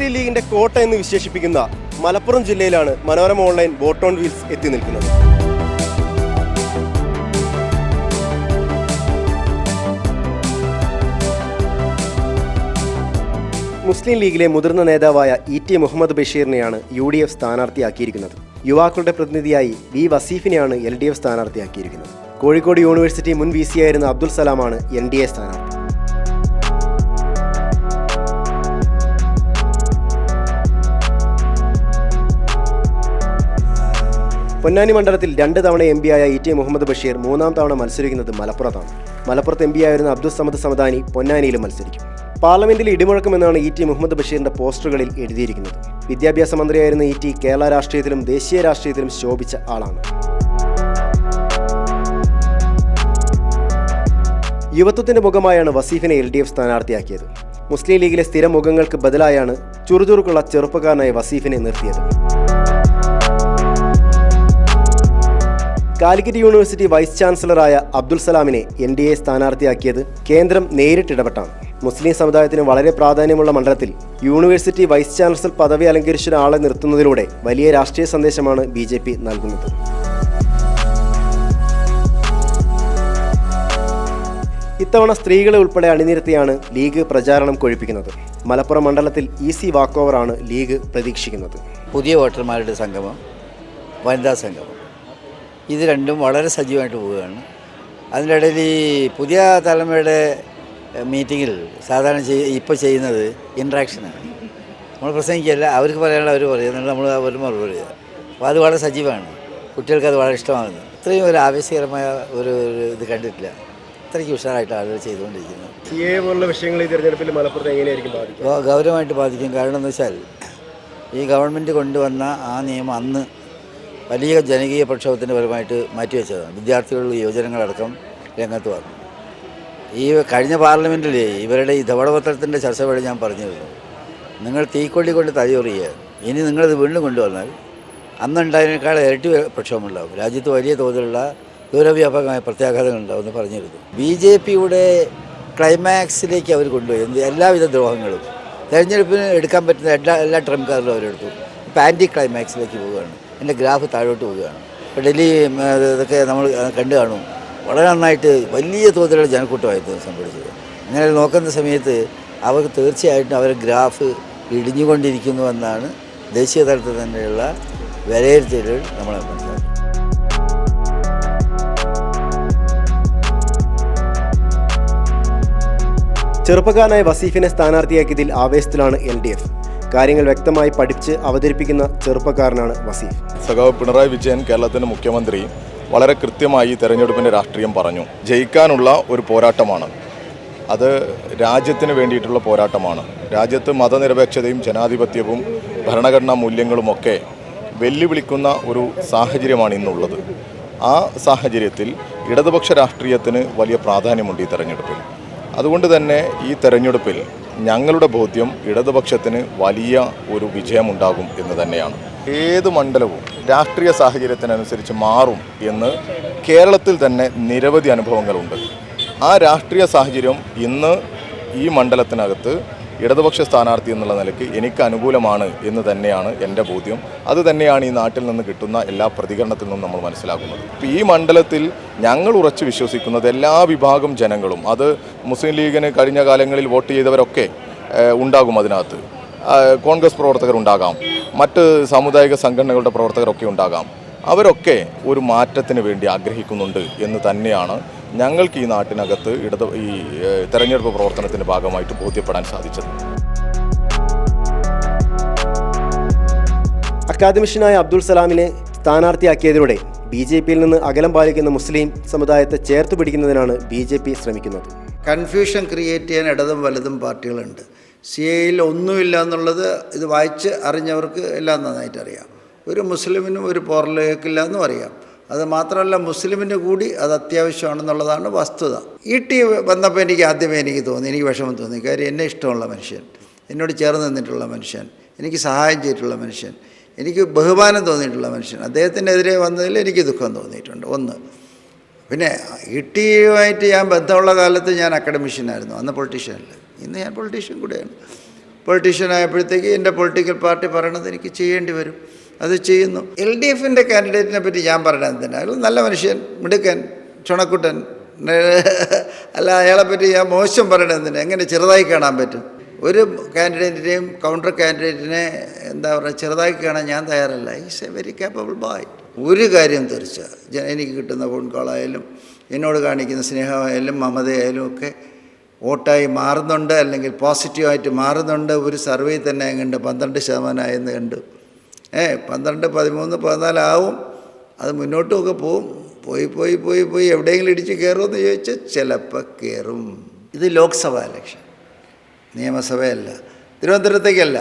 മുസ്ലിം ലീഗിന്റെ കോട്ട എന്ന് വിശേഷിപ്പിക്കുന്ന മലപ്പുറം ജില്ലയിലാണ് Manorama online vote on wheels എത്തി നിൽക്കുന്നത്. മുസ്ലിം ലീഗിലെ മുതിർന്ന നേതാവായ ഇ.ടി. മുഹമ്മദ് ബഷീറിനെയാണ് UDF സ്ഥാനാർത്ഥിയാക്കിയിരിക്കുന്നത്. യുവാക്കളുടെ പ്രതിനിധിയായി വി വസീഫിനെയാണ് LDF സ്ഥാനാർത്ഥിയാക്കിയിരിക്കുന്നത്. കോഴിക്കോട് യൂണിവേഴ്സിറ്റി മുൻ VC ആയിരുന്ന അബ്ദുൽ സലാമാണ് NDA സ്ഥാനാർത്ഥി. പൊന്നാനി മണ്ഡലത്തിൽ 2 തവണ MP ആയ ഇ.ടി. മുഹമ്മദ് ബഷീർ 3ാം തവണ മത്സരിക്കുന്നത് മലപ്പുറത്താണ്. മലപ്പുറത്ത് MP ആയിരുന്ന അബ്ദുൽ സമദ് സമദാനി പൊന്നാനിയിലും മത്സരിക്കും. പാർലമെന്റിൽ ഇടിമുഴക്കമെന്നാണ് ഇ.ടി. മുഹമ്മദ് ബഷീറിന്റെ പോസ്റ്ററുകളിൽ എഴുതിയിരിക്കുന്നത്. വിദ്യാഭ്യാസ മന്ത്രിയായിരുന്ന ഇ.ടി. കേരള രാഷ്ട്രീയത്തിലും ദേശീയ രാഷ്ട്രീയത്തിലും ശോഭിച്ച ആളാണ്. യുവത്വത്തിന്റെ മുഖമായാണ് വസീഫിനെ LDF സ്ഥാനാർത്ഥിയാക്കിയത്. മുസ്ലിം ലീഗിലെ സ്ഥിരം മുഖങ്ങൾക്ക് ബദലായാണ് ചുറുചുറുക്കുള്ള ചെറുപ്പക്കാരനായ വസീഫിനെ നിർത്തിയത്. കാലിക്കറ്റ് യൂണിവേഴ്സിറ്റി വൈസ് ചാൻസലറായ അബ്ദുൽ സലാമിനെ NDA സ്ഥാനാർത്ഥിയാക്കിയത് കേന്ദ്രം നേരിട്ടിടപെട്ടാണ്. മുസ്ലിം സമുദായത്തിന് വളരെ പ്രാധാന്യമുള്ള മണ്ഡലത്തിൽ യൂണിവേഴ്സിറ്റി വൈസ് ചാൻസലർ പദവി അലങ്കരിച്ച ഒരാളെ നിർത്തുന്നതിലൂടെ വലിയ രാഷ്ട്രീയ സന്ദേശമാണ് BJP നൽകുന്നത്. ഇത്തവണ സ്ത്രീകളെ ഉൾപ്പെടെ അണിനിരത്തിയാണ് ലീഗ് പ്രചാരണം കൊഴിപ്പിക്കുന്നത്. മലപ്പുറം മണ്ഡലത്തിൽ ഈസി വാക്ക് ഓവറാണ് ലീഗ് പ്രതീക്ഷിക്കുന്നത്. പുതിയ വോട്ടർമാരുടെ സംഗമം, വനിതാ സംഗമം, ഇത് രണ്ടും വളരെ സജീവമായിട്ട് പോവുകയാണ്. അതിൻ്റെ ഇടയിൽ ഈ പുതിയ തലമുറയുടെ മീറ്റിങ്ങിൽ സാധാരണ ഇപ്പോൾ ചെയ്യുന്നത് ഇൻട്രാക്ഷനാണ്. നമ്മൾ പ്രസംഗിക്കുകയല്ല, അവർക്ക് പറയാനുള്ള അവർ പറയുന്നുണ്ട്, നമ്മൾ അവർ മറുപടി ചെയ്യുക. അപ്പോൾ അത് വളരെ സജീവമാണ്, കുട്ടികൾക്ക് അത് വളരെ ഇഷ്ടമാകുന്നത്. ഇത്രയും ഒരു ആവേശകരമായ ഒരു ഇത് കണ്ടിട്ടില്ല. ഇത്രയ്ക്ക് ഉഷാറായിട്ട് ആളുകൾ ചെയ്തുകൊണ്ടിരിക്കുന്നത്. CA പോലുള്ള വിഷയങ്ങൾ ഈ തിരഞ്ഞെടുപ്പിൽ മലപ്പുറത്ത് എങ്ങനെയായിരിക്കും ബാധിക്കും? ഗൗരവമായിട്ട് ബാധിക്കും. കാരണം എന്ന് വെച്ചാൽ ഈ ഗവൺമെൻറ് കൊണ്ടുവന്ന ആ നിയമം അന്ന് വലിയ ജനകീയ പ്രക്ഷോഭത്തിൻ്റെ പരമായിട്ട് മാറ്റിവെച്ചതാണ്. വിദ്യാർത്ഥികൾ, യുവജനങ്ങളടക്കം രംഗത്ത് വന്നു. ഈ കഴിഞ്ഞ പാർലമെൻറ്റിൽ ഇവരുടെ ഈ ധവളപത്രത്തിൻ്റെ ചർച്ച വഴി ഞാൻ പറഞ്ഞിരുന്നു, നിങ്ങൾ തീക്കൊള്ളി കൊണ്ട് തലയൊറിയുക, ഇനി നിങ്ങളിത് വീണ്ടും കൊണ്ടുവന്നാൽ അന്നുണ്ടായതിനേക്കാൾ ഇരട്ടി പ്രക്ഷോഭമുണ്ടാകും, രാജ്യത്ത് വലിയ തോതിലുള്ള ദൂരവ്യാപകമായ പ്രത്യാഘാതങ്ങൾ ഉണ്ടാകുമെന്ന് പറഞ്ഞിരുന്നു. BJPയുടെ ക്ലൈമാക്സിലേക്ക് അവർ കൊണ്ടുപോയി എല്ലാവിധ ദ്രോഹങ്ങളും തെരഞ്ഞെടുപ്പിന് എടുക്കാൻ പറ്റുന്ന എല്ലാ ട്രംപ് കാർഡും അവരെടുത്തു. ഇപ്പോൾ ആൻറ്റി ക്ലൈമാക്സിലേക്ക് പോവുകയാണ്. എൻ്റെ ഗ്രാഫ് താഴോട്ട് പോവുകയാണ്. ഇപ്പോൾ ഡൽഹി ഇതൊക്കെ നമ്മൾ കണ്ടു കാണും. വളരെ നന്നായിട്ട് വലിയ തോതിലുള്ള ജനക്കൂട്ടമായിരുന്നു സംഭവിച്ചത്. അങ്ങനെ നോക്കുന്ന സമയത്ത് അവർക്ക് തീർച്ചയായിട്ടും അവരുടെ ഗ്രാഫ് ഇടിഞ്ഞുകൊണ്ടിരിക്കുന്നു എന്നാണ് ദേശീയ തലത്തിൽ തന്നെയുള്ള വിലയിരുത്തലുകൾ നമ്മളെ മനസ്സിലാക്കി. ചെറുപ്പക്കാരനായ വസീഫിനെ സ്ഥാനാർത്ഥിയാക്കിയതിൽ ആവേശത്തിലാണ് LDF. കാര്യങ്ങൾ വ്യക്തമായി പഠിച്ച് അവതരിപ്പിക്കുന്ന ചെറുപ്പക്കാരനാണ് വസീഫ്. സഖാവ് പിണറായി വിജയൻ, കേരളത്തിൻ്റെ മുഖ്യമന്ത്രി, വളരെ കൃത്യമായി തെരഞ്ഞെടുപ്പിൻ്റെ രാഷ്ട്രീയം പറഞ്ഞു. ജയിക്കാനുള്ള ഒരു പോരാട്ടമാണ്, അത് രാജ്യത്തിന് വേണ്ടിയിട്ടുള്ള പോരാട്ടമാണ്. രാജ്യത്ത് മതനിരപേക്ഷതയും ജനാധിപത്യവും ഭരണഘടനാ മൂല്യങ്ങളുമൊക്കെ വെല്ലുവിളിക്കുന്ന ഒരു സാഹചര്യമാണ് ഇന്നുള്ളത്. ആ സാഹചര്യത്തിൽ ഇടതുപക്ഷ രാഷ്ട്രീയത്തിന് വലിയ പ്രാധാന്യമുണ്ട് ഈ തെരഞ്ഞെടുപ്പിൽ. അതുകൊണ്ട് തന്നെ ഈ തെരഞ്ഞെടുപ്പിൽ ഞങ്ങളുടെ ബോധ്യം ഇടതുപക്ഷത്തിന് വലിയ ഒരു വിജയമുണ്ടാകും എന്ന് തന്നെയാണ്. ഏത് മണ്ഡലവും രാഷ്ട്രീയ സാഹചര്യത്തിനനുസരിച്ച് മാറും എന്ന് കേരളത്തിൽ തന്നെ നിരവധി അനുഭവങ്ങളുണ്ട്. ആ രാഷ്ട്രീയ സാഹചര്യം ഇന്ന് ഈ മണ്ഡലത്തിനകത്ത് ഇടതുപക്ഷ സ്ഥാനാർത്ഥി എന്നുള്ള നിലയ്ക്ക് എനിക്ക് അനുകൂലമാണ് എന്ന് തന്നെയാണ് എൻ്റെ ബോധ്യം. അതുതന്നെയാണ് ഈ നാട്ടിൽ നിന്ന് കിട്ടുന്ന എല്ലാ പ്രതികരണത്തിൽ നിന്നും നമ്മൾ മനസ്സിലാക്കുന്നത്. ഇപ്പോൾ ഈ മണ്ഡലത്തിൽ ഞങ്ങൾ ഉറച്ചു വിശ്വസിക്കുന്നത് എല്ലാ വിഭാഗം ജനങ്ങളും, അത് മുസ്ലിം ലീഗിന് കഴിഞ്ഞ കാലങ്ങളിൽ വോട്ട് ചെയ്തവരൊക്കെ ഉണ്ടാകും, അതിനകത്ത് കോൺഗ്രസ് പ്രവർത്തകരുണ്ടാകാം, മറ്റ് സാമുദായിക സംഘടനകളുടെ പ്രവർത്തകരൊക്കെ ഉണ്ടാകാം. അവരൊക്കെ ഒരു മാറ്റത്തിന് വേണ്ടി ആഗ്രഹിക്കുന്നുണ്ട് എന്ന് തന്നെയാണ് ഞങ്ങൾക്ക് ഈ നാട്ടിനകത്ത് ഈ തെരഞ്ഞെടുപ്പ് പ്രവർത്തനത്തിൻ്റെ ഭാഗമായിട്ട് ബോധ്യപ്പെടാൻ സാധിച്ചത്. അക്കാദമിഷ്യനായ അബ്ദുൽ സലാമിനെ സ്ഥാനാർത്ഥിയാക്കിയതിലൂടെ BJPയിൽ നിന്ന് അകലം പാലിക്കുന്ന മുസ്ലിം സമുദായത്തെ ചേർത്ത് പിടിക്കുന്നതിനാണ് BJP ശ്രമിക്കുന്നത്. കൺഫ്യൂഷൻ ക്രിയേറ്റ് ചെയ്യാൻ ഇടതും വലതും പാർട്ടികളുണ്ട്. CAയിൽ ഒന്നുമില്ല എന്നുള്ളത് ഇത് വായിച്ച് അറിഞ്ഞവർക്ക് എല്ലാം നന്നായിട്ട് അറിയാം. ഒരു മുസ്ലിമിനും ഒരു പോറലേക്കില്ല എന്നും അറിയാം. അത് മാത്രമല്ല, മുസ്ലിമിന് കൂടി അത് അത്യാവശ്യമാണെന്നുള്ളതാണ് വസ്തുത. ET വന്നപ്പോൾ എനിക്ക് തോന്നി, എനിക്ക് വിഷമം തോന്നി. കാര്യം എന്നെ ഇഷ്ടമുള്ള മനുഷ്യൻ, എന്നോട് ചേർന്ന് നിന്നിട്ടുള്ള മനുഷ്യൻ, എനിക്ക് സഹായം ചെയ്തിട്ടുള്ള മനുഷ്യൻ, എനിക്ക് ബഹുമാനം തോന്നിയിട്ടുള്ള മനുഷ്യൻ, അദ്ദേഹത്തിനെതിരെ വന്നതിൽ എനിക്ക് ദുഃഖം തോന്നിയിട്ടുണ്ട്. ഒന്ന്, പിന്നെ ET-യുമായിട്ട് ഞാൻ ബന്ധമുള്ള കാലത്ത് ഞാൻ അക്കാഡമിഷ്യനായിരുന്നു, അന്ന് പൊളിറ്റീഷ്യനല്ല. ഇന്ന് ഞാൻ പൊളിറ്റീഷ്യൻ കൂടെയാണ്. പൊളിറ്റീഷ്യൻ ആയപ്പോഴത്തേക്ക് എൻ്റെ പൊളിറ്റിക്കൽ പാർട്ടി പറയണത് എനിക്ക് ചെയ്യേണ്ടി വരും, അത് ചെയ്യുന്നു. LDFൻ്റെ കാൻഡിഡേറ്റിനെ പറ്റി ഞാൻ പറയണത് എന്തിനാ? അയാൾ നല്ല മനുഷ്യൻ, മിടുക്കൻ, ചുണക്കുട്ടൻ, അല്ല അയാളെപ്പറ്റി ഞാൻ മോശം പറയണത് എന്തിനാ? എങ്ങനെ ചെറുതായി കാണാൻ പറ്റും? ഒരു കാൻഡിഡേറ്റിനെയും കൗണ്ടർ കാൻഡിഡേറ്റിനെ എന്താ പറയുക ചെറുതായി കാണാൻ ഞാൻ തയ്യാറല്ല. Is A very capable boy. ഒരു കാര്യം തീർച്ച, എനിക്ക് കിട്ടുന്ന ഫോൺ കോളായാലും എന്നോട് കാണിക്കുന്ന സ്നേഹമായാലും മമതയായാലും ഒക്കെ വോട്ടായി മാറുന്നുണ്ട്, അല്ലെങ്കിൽ പോസിറ്റീവായിട്ട് മാറുന്നുണ്ട്. ഒരു സർവേ തന്നെ കണ്ട് 12% ആയെന്ന് കണ്ടു. 12, 13, 14 ആവും. അത് മുന്നോട്ടുമൊക്കെ പോവും. പോയി എവിടെയെങ്കിലും ഇടിച്ച് കയറുമെന്ന് ചോദിച്ചാൽ ചിലപ്പോൾ കയറും. ഇത് ലോക്സഭ ഇലക്ഷൻ, നിയമസഭയല്ല, തിരുവനന്തപുരത്തേക്കല്ല,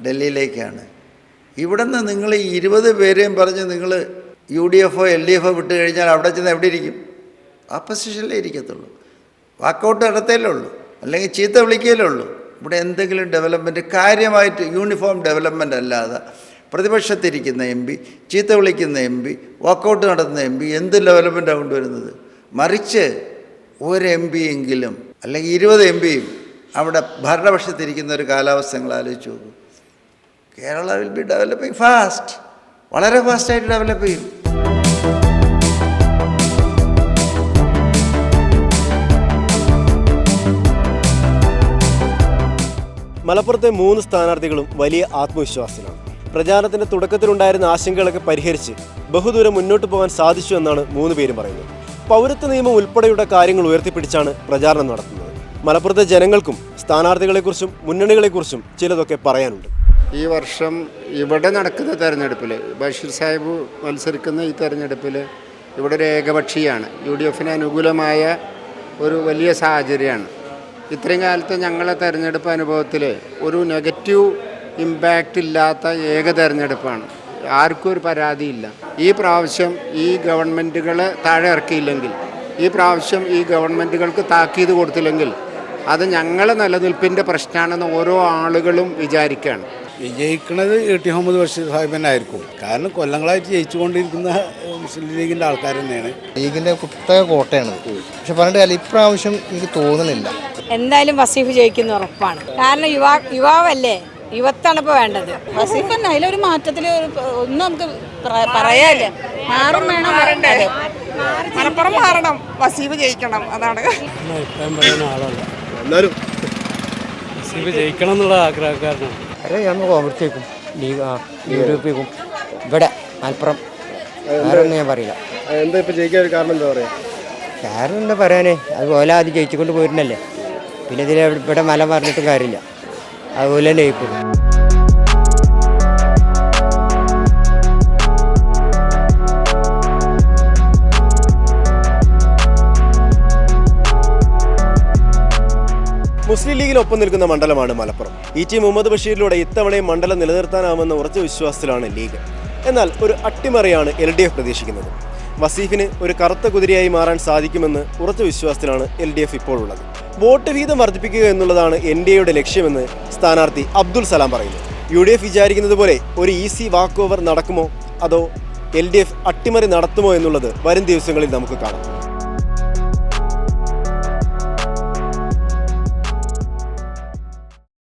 ഡൽഹിയിലേക്കാണ്. ഇവിടെ നിന്ന് നിങ്ങൾ 20 പേരെയും പറഞ്ഞ് നിങ്ങൾ UDF LDF വിട്ട് കഴിഞ്ഞാൽ അവിടെ ചെന്ന് എവിടെ ഇരിക്കും? ഓപ്പോസിഷനിലേ ഇരിക്കത്തുള്ളൂ. വാക്കൗട്ട് നടത്തേലേ ഉള്ളൂ, അല്ലെങ്കിൽ ചീത്ത വിളിക്കലേ ഉള്ളൂ. ഇവിടെ എന്തെങ്കിലും ഡെവലപ്മെൻറ്റ് കാര്യമായിട്ട് യൂണിഫോം ഡെവലപ്മെൻ്റ് അല്ലാതെ പ്രതിപക്ഷത്തിരിക്കുന്ന MP, ചീത്ത വിളിക്കുന്ന MP, വാക്കൗട്ട് നടത്തുന്ന MP എന്ത് ഡെവലപ്മെൻറ്റാണ് കൊണ്ടുവരുന്നത്? മറിച്ച് ഒരു MP എങ്കിലും അല്ലെങ്കിൽ 20 MPയും അവിടെ ഭരണപക്ഷത്തിരിക്കുന്ന ഒരു കാലാവസ്ഥ നിങ്ങൾ ആലോചിച്ച് നോക്കൂ. Kerala will be developing fast, വളരെ ഫാസ്റ്റായിട്ട് ഡെവലപ്പ് ചെയ്യും. മലപ്പുറത്തെ 3 സ്ഥാനാർത്ഥികളും വലിയ ആത്മവിശ്വാസത്തിലാണ്. പ്രചാരണത്തിന്റെ തുടക്കത്തിലുണ്ടായിരുന്ന ആശങ്കകളൊക്കെ പരിഹരിച്ച് ബഹുദൂരം മുന്നോട്ട് പോകാൻ സാധിച്ചു എന്നാണ് 3 പേരും പറയുന്നത്. പൗരത്വ നിയമം ഉൾപ്പെടെയുള്ള കാര്യങ്ങൾ ഉയർത്തിപ്പിടിച്ചാണ് പ്രചാരണം നടത്തുന്നത്. മലപ്പുറത്തെ ജനങ്ങൾക്കും സ്ഥാനാർത്ഥികളെക്കുറിച്ചും മുന്നണികളെക്കുറിച്ചും ചിലതൊക്കെ പറയാനുണ്ട്. ഈ വർഷം ഇവിടെ നടക്കുന്ന തെരഞ്ഞെടുപ്പിൽ ബഷീർ സാഹിബ് മത്സരിക്കുന്ന ഈ തെരഞ്ഞെടുപ്പിൽ ഇവിടെ ഒരു ഏകപക്ഷീയമാണ്. UDFന് അനുകൂലമായ ഒരു വലിയ സാഹചര്യമാണ്. ഇത്രയും കാലത്തെ ഞങ്ങളെ തെരഞ്ഞെടുപ്പ് അനുഭവത്തിൽ ഒരു നെഗറ്റീവ് ഇമ്പാക്റ്റ് ഇല്ലാത്ത ഏക തെരഞ്ഞെടുപ്പാണ്. ആർക്കും ഒരു പരാതിയില്ല. ഈ പ്രാവശ്യം ഈ ഗവൺമെൻറ്റുകളെ താഴെ ഇറക്കിയില്ലെങ്കിൽ, ഈ പ്രാവശ്യം ഈ ഗവൺമെൻറ്റുകൾക്ക് താക്കീത് കൊടുത്തില്ലെങ്കിൽ അത് ഞങ്ങളെ നിലനിൽപ്പിൻ്റെ പ്രശ്നമാണെന്ന് ഓരോ ആളുകളും വിചാരിക്കുകയാണ്. വിജയിക്കുന്നത് AT മുഹമ്മദ് ബഷീർ സാഹിബ് തന്നെ ആയിരിക്കും. കാരണം കൊല്ലങ്ങളായിട്ട് ജയിച്ചുകൊണ്ടിരിക്കുന്ന മുസ്ലിം ലീഗിൻ്റെ ആൾക്കാർ തന്നെയാണ്. ലീഗിൻ്റെ പ്രത്യേക കോട്ടയാണ്. പക്ഷെ പറഞ്ഞിട്ട് കാര്യം ഇപ്രാവശ്യം എനിക്ക് തോന്നുന്നില്ല. എന്തായാലും വസീഫ് ജയിക്കുന്ന ഉറപ്പാണ്. കാരണം യുവാവല്ലേ, യുവത്താണ് ഇപ്പോൾ വേണ്ടത്. വസീഫ് തന്നെ അതിലൊരു മാറ്റത്തിൽ ഒന്നും നമുക്ക് പറയാല്ലേ. മാറും വേണം, മലപ്പുറം മാറണം, വസീഫ് ജയിക്കണം, അതാണ് എന്നാലും വസീഫ് ജയിക്കണം എന്നുള്ള ആഗ്രഹക്കാരനാണ്. നമ്മൾ കോൺഗ്രസേക്കും UDFക്കും ഇവിടെ മലപ്പുറം വേറൊന്നും ഞാൻ പറയില്ല. എന്താ ഇപ്പം ജയിക്കാൻ ഒരു കാരണം എന്താ പറയുക? കാരണം എന്താ പറയാനേ, അതുപോലെ ആദ്യം ജയിച്ചുകൊണ്ട് പോയിരുന്നല്ലേ, പിന്നെ ഇതിൽ ഇവിടെ മല പറഞ്ഞിട്ടും കാര്യമില്ല, അതുപോലെ തന്നെ ജയിക്കും. മുസ്ലിം ലീഗിനൊപ്പം നിൽക്കുന്ന മണ്ഡലമാണ് മലപ്പുറം. ET മുഹമ്മദ് ബഷീറിലൂടെ ഇത്തവണയും മണ്ഡലം നിലനിർത്താനാവുമെന്ന ഉറച്ച വിശ്വാസത്തിലാണ് ലീഗ്. എന്നാൽ ഒരു അട്ടിമറിയാണ് LDF പ്രതീക്ഷിക്കുന്നത്. വസീഫിന് ഒരു കറുത്ത കുതിരയായി മാറാൻ സാധിക്കുമെന്ന് ഉറച്ച വിശ്വാസത്തിലാണ് LDF ഇപ്പോൾ ഉള്ളത്. വോട്ട് വീതം വർദ്ധിപ്പിക്കുക എന്നുള്ളതാണ് NDAയുടെ ലക്ഷ്യമെന്ന് സ്ഥാനാർത്ഥി അബ്ദുൽ സലാം പറയുന്നു. UDF വിചാരിക്കുന്നത് പോലെ ഒരു ഈസി വാക്ക് ഓവർ നടക്കുമോ അതോ LDF അട്ടിമറി നടത്തുമോ എന്നുള്ളത് വരും ദിവസങ്ങളിൽ നമുക്ക് കാണാം.